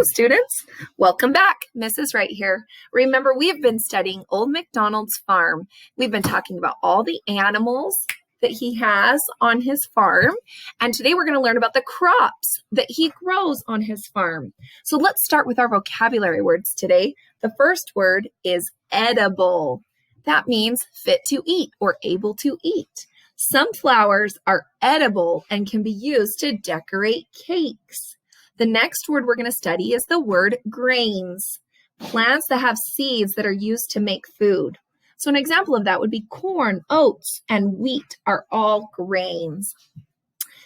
Students, welcome back. Mrs. Wright here. Remember, we have been studying Old MacDonald's farm. We've been talking about all the animals that he has on his farm, and today we're going to learn about the crops that he grows on his farm. So let's start with our vocabulary words today. The first word is edible. That means fit to eat or able to eat. Some flowers are edible and can be used to decorate cakes. The next word we're going to study is the word grains, plants that have seeds that are used to make food. So an example of that would be corn, oats, and wheat are all grains.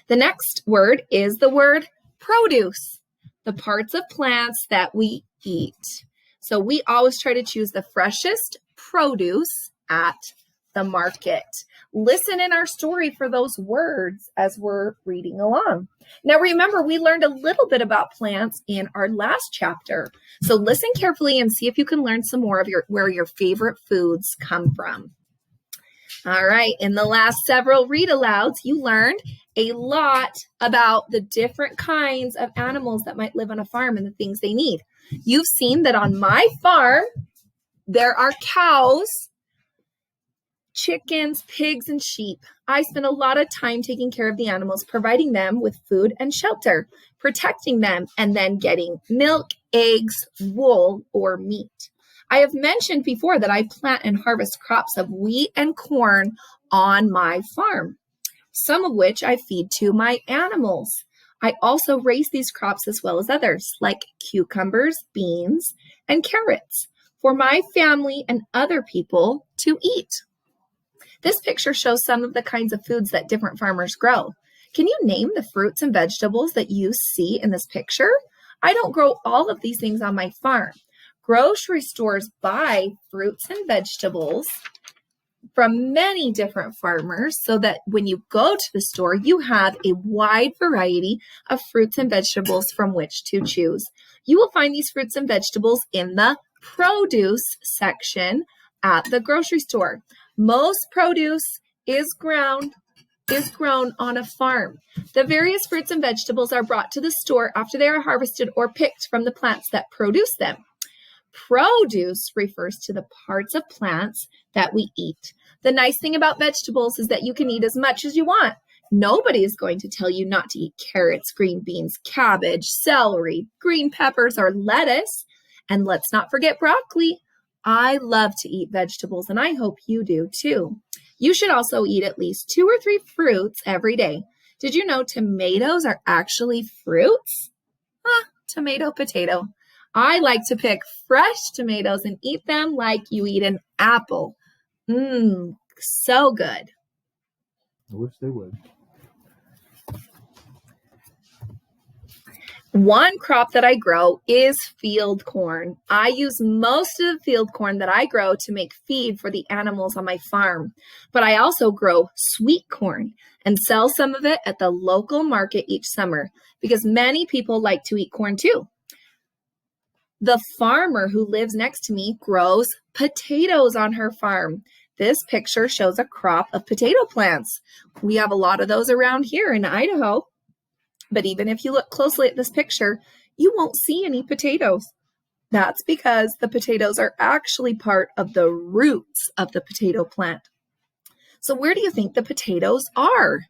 The next word is the word produce, the parts of plants that we eat. So we always try to choose the freshest produce at the market. Listen in our story for those words as we're reading along. Now remember, we learned a little bit about plants in our last chapter. So listen carefully and see if you can learn some more of where your favorite foods come from. All right, in the last several read alouds, you learned a lot about the different kinds of animals that might live on a farm and the things they need. You've seen that on my farm, there are cows, chickens, pigs, and sheep. I spend a lot of time taking care of the animals, providing them with food and shelter, protecting them, and then getting milk, eggs, wool, or meat. I have mentioned before that I plant and harvest crops of wheat and corn on my farm, some of which I feed to my animals. I also raise these crops as well as others, like cucumbers, beans, and carrots, for my family and other people to eat. This picture shows some of the kinds of foods that different farmers grow. Can you name the fruits and vegetables that you see in this picture? I don't grow all of these things on my farm. Grocery stores buy fruits and vegetables from many different farmers so that when you go to the store, you have a wide variety of fruits and vegetables from which to choose. You will find these fruits and vegetables in the produce section at the grocery store. Most produce is grown on a farm. The various fruits and vegetables are brought to the store after they are harvested or picked from the plants that produce them. Produce refers to the parts of plants that we eat. The nice thing about vegetables is that you can eat as much as you want. Nobody is going to tell you not to eat carrots, green beans, cabbage, celery, green peppers, or lettuce. And let's not forget broccoli. I love to eat vegetables, and I hope you do too. You should also eat at least 2 or 3 fruits every day. Did you know tomatoes are actually fruits? Tomato, potato. I like to pick fresh tomatoes and eat them like you eat an apple. So good. I wish they would. One crop that I grow is field corn. I use most of the field corn that I grow to make feed for the animals on my farm. But I also grow sweet corn and sell some of it at the local market each summer because many people like to eat corn too. The farmer who lives next to me grows potatoes on her farm. This picture shows a crop of potato plants. We have a lot of those around here in Idaho. But even if you look closely at this picture, you won't see any potatoes. That's because the potatoes are actually part of the roots of the potato plant. So where do you think the potatoes are?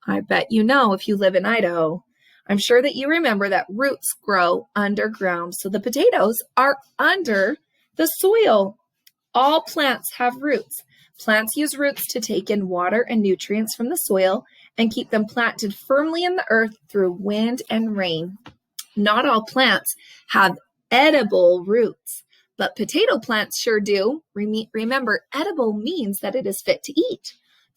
I bet you know if you live in Idaho. I'm sure that you remember that roots grow underground, so the potatoes are under the soil. All plants have roots. Plants use roots to take in water and nutrients from the soil and keep them planted firmly in the earth through wind and rain. Not all plants have edible roots, but potato plants sure do. Remember, edible means that it is fit to eat.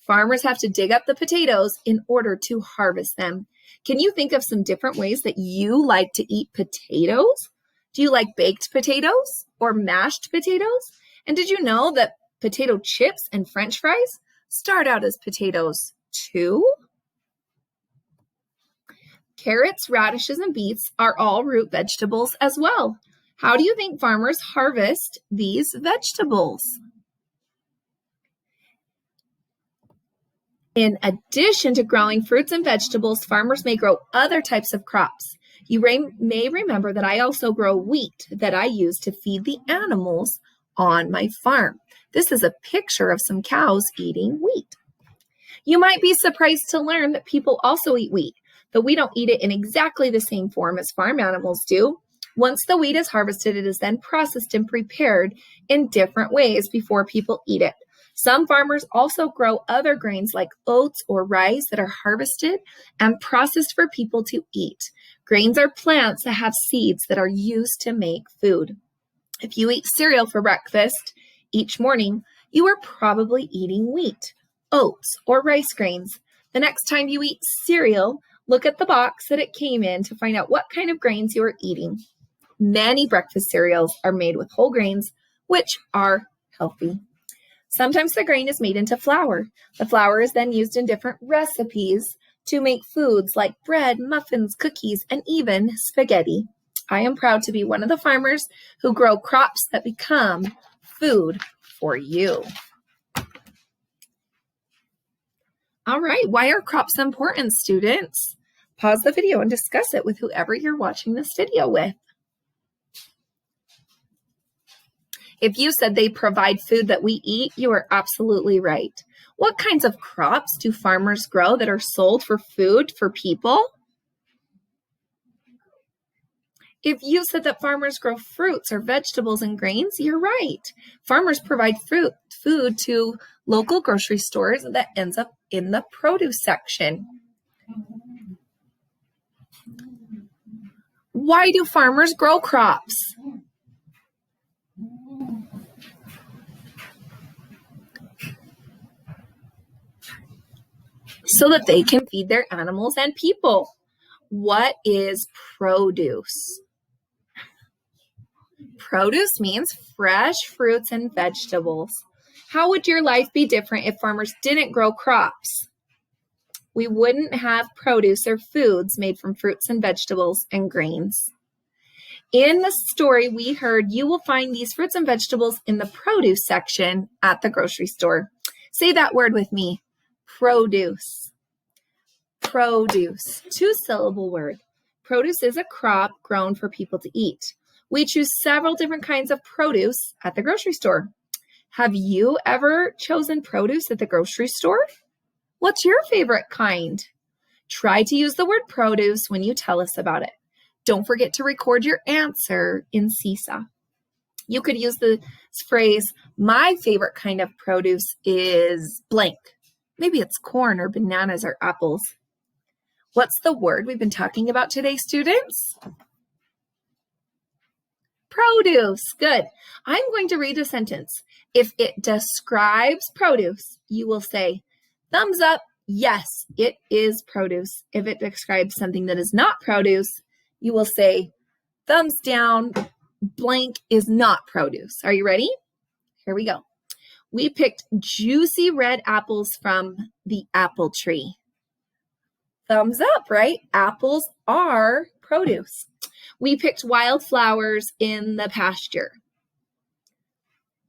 Farmers have to dig up the potatoes in order to harvest them. Can you think of some different ways that you like to eat potatoes? Do you like baked potatoes or mashed potatoes? And did you know that potato chips and French fries start out as potatoes too? Carrots, radishes, and beets are all root vegetables as well. How do you think farmers harvest these vegetables? In addition to growing fruits and vegetables, farmers may grow other types of crops. You may remember that I also grow wheat that I use to feed the animals on my farm. This is a picture of some cows eating wheat. You might be surprised to learn that people also eat wheat, though we don't eat it in exactly the same form as farm animals do. Once the wheat is harvested, it is then processed and prepared in different ways before people eat it. Some farmers also grow other grains like oats or rice that are harvested and processed for people to eat. Grains are plants that have seeds that are used to make food. If you eat cereal for breakfast each morning, you are probably eating wheat, oats, or rice grains. The next time you eat cereal, look at the box that it came in to find out what kind of grains you are eating. Many breakfast cereals are made with whole grains, which are healthy. Sometimes the grain is made into flour. The flour is then used in different recipes to make foods like bread, muffins, cookies, and even spaghetti. I am proud to be one of the farmers who grow crops that become food for you. All right, why are crops important, students? Pause the video and discuss it with whoever you're watching this video with. If you said they provide food that we eat, you are absolutely right. What kinds of crops do farmers grow that are sold for food for people? If you said that farmers grow fruits or vegetables and grains, you're right. Farmers provide food to local grocery stores that ends up in the produce section. Why do farmers grow crops? So that they can feed their animals and people. What is produce? Produce means fresh fruits and vegetables. How would your life be different if farmers didn't grow crops? We wouldn't have produce or foods made from fruits and vegetables and grains. In the story we heard, you will find these fruits and vegetables in the produce section at the grocery store. Say that word with me. Produce. Produce. Two-syllable word. Produce is a crop grown for people to eat. We choose several different kinds of produce at the grocery store. Have you ever chosen produce at the grocery store? What's your favorite kind? Try to use the word produce when you tell us about it. Don't forget to record your answer in Seesaw. You could use the phrase, my favorite kind of produce is blank. Maybe it's corn or bananas or apples. What's the word we've been talking about today, students? Produce. Good. I'm going to read a sentence. If it describes produce, you will say, thumbs up, yes, it is produce. If it describes something that is not produce, you will say, thumbs down, blank is not produce. Are you ready? Here we go. We picked juicy red apples from the apple tree. Thumbs up, right? Apples are produce. We picked wildflowers in the pasture.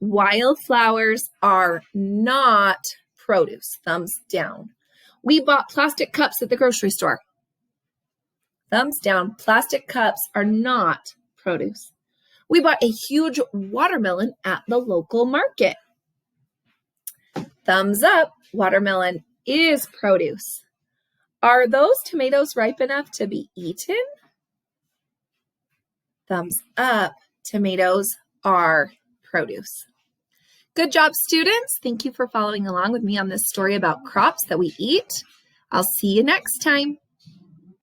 Wildflowers are not produce. Thumbs down. We bought plastic cups at the grocery store. Thumbs down. Plastic cups are not produce. We bought a huge watermelon at the local market. Thumbs up. Watermelon is produce. Are those tomatoes ripe enough to be eaten? Thumbs up. Tomatoes are produce. Good job, students. Thank you for following along with me on this story about crops that we eat. I'll see you next time.